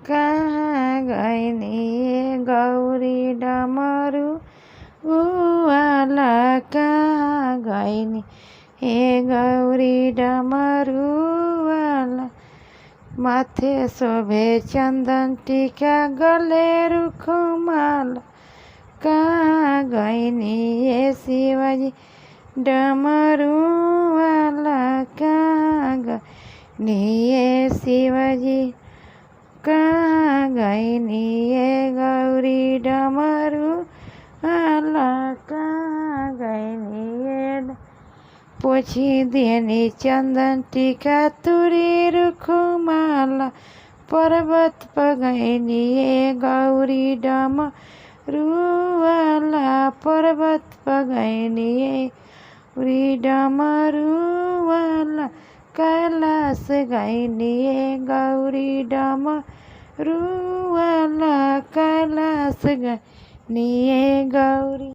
कहाँ गइनी ये गौरी डमरू वाला, कहाँ गइनी हे गौरी डमरू वाला। माथे शोभे चंदन टीका गले रुखमाला, कहाँ गइनी ये शिवजी डमरू वाला, कहाँ गइनी ये शिवजी, कहाँ गइनी ये गौरी डमरू वाला, कहाँ गइनी ये। पोछी देनी चंदन टीका तुरी रुखमाला, पर्वत पर गइनी ये गौरी डमरू वाला, पर्वत पर गइनी ये गौरी डमरू वाला। कैलाश गइनी ये गौरी डमरू वाला, कैलाश गइनी ये गौरी।